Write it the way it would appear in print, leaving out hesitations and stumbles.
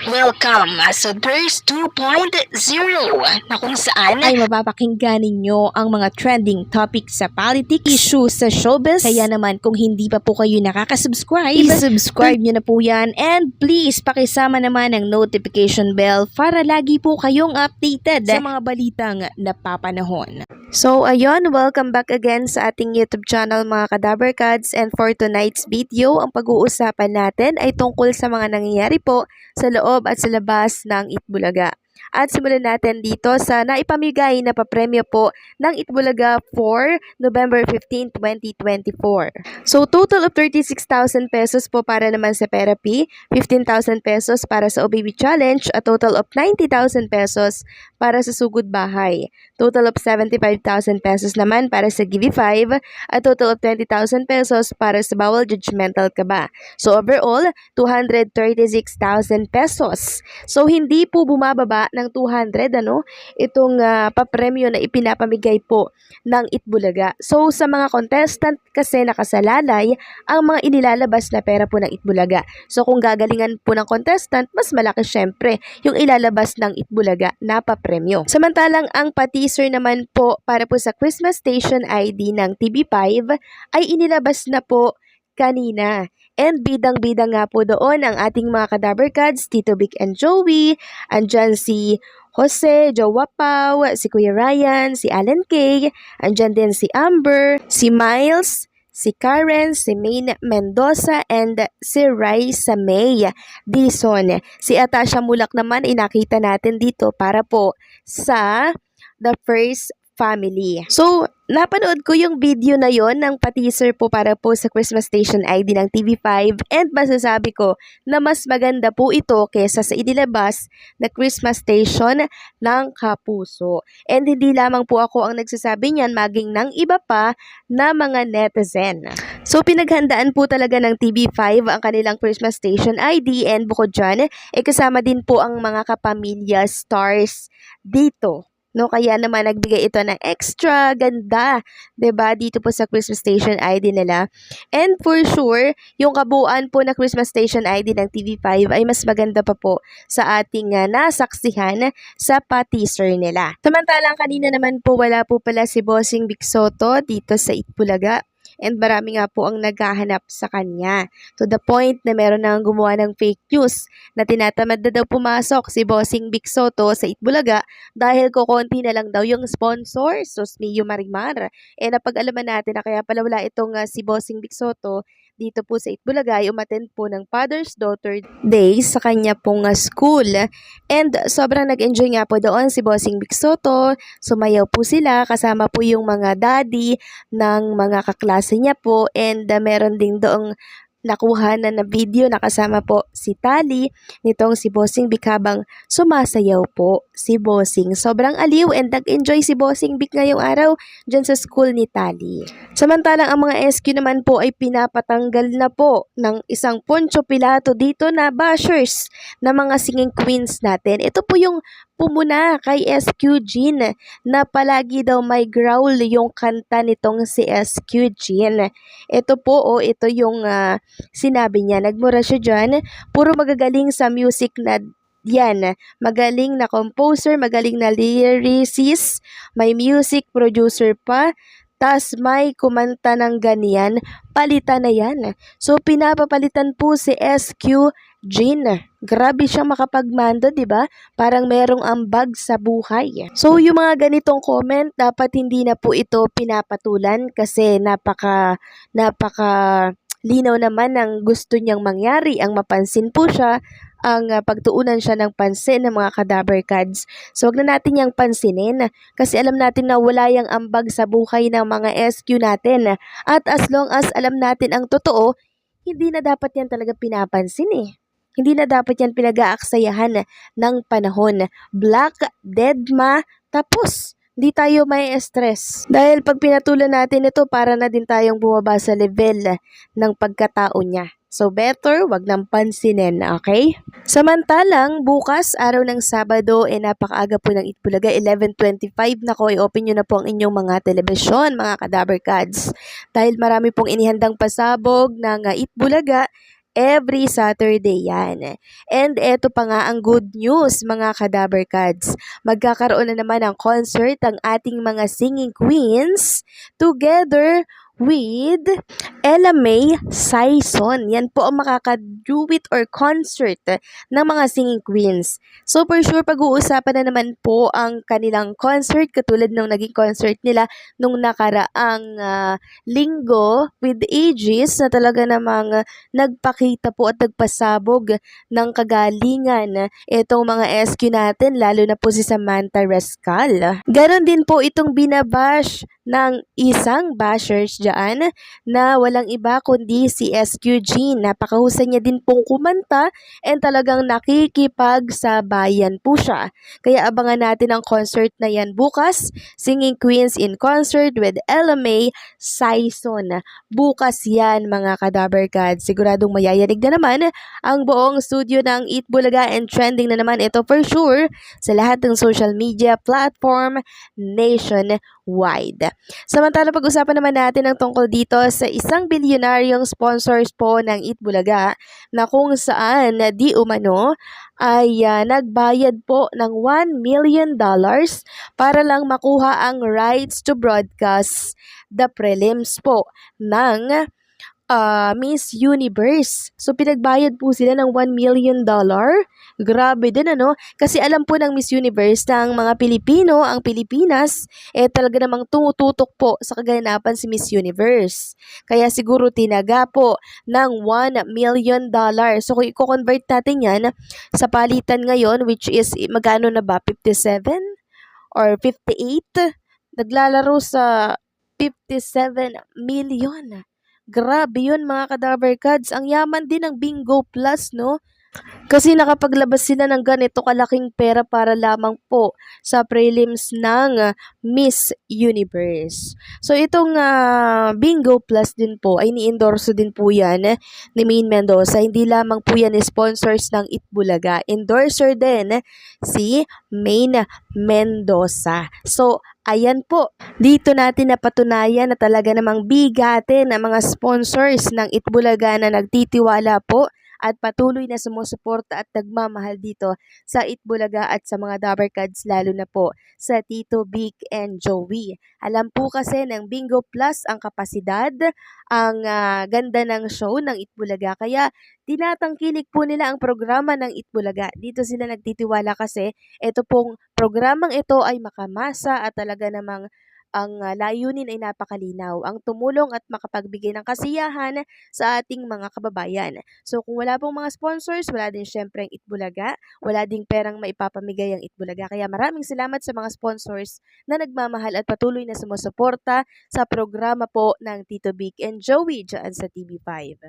Welcome sa Thirst 2.0 na kung saan ay mapapakinggan ninyo ang mga trending topics sa politics, issues sa showbiz. Kaya naman kung hindi pa po kayo nakaka-subscribe, i-subscribe nyo na po yan. And please, pakisama naman ang notification bell para lagi po kayong updated sa mga balitang napapanahon. So ayun, welcome back again sa ating YouTube channel mga Kadaver Kads. And for tonight's video, ang pag-uusapan natin ay tungkol sa mga nangyayari po sa loob at sa labas ng Itbulaga. At simulan natin dito sa naipamigay na papremyo po ng Itbulaga for November 15, 2024. So total of 36,000 pesos po para naman sa therapy, 15,000 pesos para sa OBB Challenge, a total of 90,000 pesos para sa sugod bahay. Total of 75,000 pesos naman para sa Givi5, a total of 20,000 pesos para sa bawal judgmental ka ba. So overall, 236,000 pesos. So hindi po bumababa ng 200 itong papremyo na ipinapamigay po ng Itbulaga. So sa mga contestant kasi nakasalalay ang mga inilalabas na pera po ng Itbulaga. So kung gagalingan po ng contestant, mas malaki syempre yung ilalabas ng Itbulaga na papremyo. Samantalang ang pa-teaser naman po para po sa Christmas Station ID ng TV5 ay inilabas na po kanina. And bidang-bidang nga po doon ang ating mga Kadaver Kads, Tito Vic and Joey, andyan si Jose, Jowa Pau, si Kuya Ryan, si Alan Kay, andyan din si Amber, si Miles, si Karen, si Maine Mendoza, and si Raisa May Dison. Si Atasha Mulak naman inakita natin dito para po sa The First Family. So, napanood ko yung video na yon ng pa-teaser po para po sa Christmas Station ID ng TV5 and masasabi ko na mas maganda po ito kesa sa inilabas na Christmas Station ng Kapuso. And hindi lamang po ako ang nagsasabi niyan, maging ng iba pa na mga netizen. So pinaghandaan po talaga ng TV5 ang kanilang Christmas Station ID and bukod dyan, kasama din po ang mga kapamilya stars dito. No, kaya naman nagbigay ito ng extra ganda, 'di ba? Dito po sa Christmas Station ID nila. And for sure, yung kabuuan po na Christmas Station ID ng TV5 ay mas maganda pa po sa ating nasaksihan sa pa-teaser nila. Samantalang kanina naman po wala po pala si Bossing Vic Soto dito sa Itbulaga. And marami nga po ang naghahanap sa kanya. To the point na meron nang gumawa ng fake news na tinatamad na daw pumasok si Bossing Vic Soto sa Itbulaga dahil kukonti na lang daw yung sponsor, Mio Marimar. E napag-alaman natin na kaya pala wala itong si Bossing Vic Soto dito po sa Itbulaga ay umattend po ng Father's Daughter Day sa kanya pong school. And sobrang nag-enjoy nga po doon si Bossing Vic Soto. Sumayaw po sila kasama po yung mga daddy ng mga kaklase niya po and meron din doong nakuha na video na kasama po si Tali nitong si Bossing Vic habang sumasayaw po si Bossing. Sobrang aliw and nag-enjoy si Bossing Vic ngayong araw dyan sa school ni Tali. Samantalang ang mga SQ naman po ay pinapatanggal na po ng isang Poncho Pilato dito na bashers na mga singing queens natin. Ito po yung pumuna kay SQ Jean na palagi daw may growl yung kanta nitong si SQ Jean. Ito po, ito yung sinabi niya. Nagmura siya dyan, puro magagaling sa music na yan. Magaling na composer, magaling na lyricist, may music producer pa, tas may kumanta ng ganyan, palitan na yan. So, pinapapalitan po si SQ Jean. Grabe siyang makapagmando, di ba? Parang merong ambag sa buhay. So, yung mga ganitong comment, dapat hindi na po ito pinapatulan kasi napaka linaw naman ng gusto niyang mangyari. Ang mapansin po siya, ang pagtuunan siya ng pansin ng mga Kadaver Kads. So, wag na natin yung pansinin kasi alam natin na wala yung ambag sa buhay ng mga SQ natin. At as long as alam natin ang totoo, hindi na dapat yan talaga pinapansin eh. Hindi na dapat yan pinag-aaksayahan ng panahon. Black, deadma, tapos hindi tayo may stress. Dahil pag pinatulan natin ito, para na din tayong bumaba sa level ng pagkatao niya. So better, wag nang pansinin, okay? Samantalang, bukas, araw ng Sabado, napakaaga po ng Itbulaga, 11:25 na ko, i-open nyo na po ang inyong mga telebisyon, mga Kadaver Kads. Dahil marami pong inihandang pasabog ng Itbulaga, every Saturday yan. And eto pa nga ang good news mga Kadaberkads. Magkakaroon na naman ng concert ang ating mga singing queens together with Ella May Sison. Yan po ang makaka-duet or concert ng mga singing queens. So for sure, pag-uusapan na naman po ang kanilang concert katulad ng naging concert nila nung nakaraang linggo with Aegis na talaga namang nagpakita po at nagpasabog ng kagalingan itong mga SQ natin, lalo na po si Samantha Rescal. Ganon din po itong binabash ng isang bashers dyan na walang iba kundi si SQ Jean. Napakahusay niya din pong kumanta and talagang nakikipagsabayan po siya. Kaya abangan natin ang concert na yan bukas. Singing Queens in Concert with Ella May Sison. Bukas yan mga Kadaberkads. Siguradong mayayanig na naman ang buong studio ng Eat Bulaga and trending na naman ito for sure sa lahat ng social media platform nationwide. Samantala, pag-usapan naman natin ang tungkol dito sa isang bilyonaryong sponsors po ng Eat Bulaga na kung saan di umano ay nagbayad po ng $1 million para lang makuha ang rights to broadcast the prelims po ng Miss Universe. So, pinagbayad po sila ng $1 million. Grabe din ano? Kasi alam po ng Miss Universe na ang mga Pilipino, ang Pilipinas, talaga namang tumututok po sa kaganapan si Miss Universe. Kaya siguro tinaga po ng $1 million. So, kung i-convert natin yan sa palitan ngayon, which is magkano na ba? 57 or 58? Naglalaro sa 57 million. Grabe yun mga Kadaberkads. Ang yaman din ng Bingo Plus, no? Kasi nakapaglabas sila ng ganito kalaking pera para lamang po sa prelims ng Miss Universe. So itong Bingo Plus din po ay ni-endorso din po yan ni Maine Mendoza. Hindi lamang po yan sponsors ng Itbulaga. Endorser din si Maine Mendoza. So ayan po, dito natin napatunayan na talaga namang bigatin ang mga sponsors ng Itbulaga na nagtitiwala po at patuloy na sumusuporta at nagmamahal dito sa Itbulaga at sa mga Dabarkads, lalo na po sa Tito Vic and Joey. Alam po kasi ng Bingo Plus ang kapasidad, ang ganda ng show ng Itbulaga, kaya tinatangkilik po nila ang programa ng Itbulaga. Dito sila nagtitiwala kasi ito pong programang ito ay makamasa at talaga namang ang layunin ay napakalinaw, ang tumulong at makapagbigay ng kasiyahan sa ating mga kababayan. So kung wala pong mga sponsors, wala din syempre ang Itbulaga, wala ding perang maipapamigay ang Itbulaga. Kaya maraming salamat sa mga sponsors na nagmamahal at patuloy na sumusuporta sa programa po ng Tito Vic and Joey dyan sa TV5.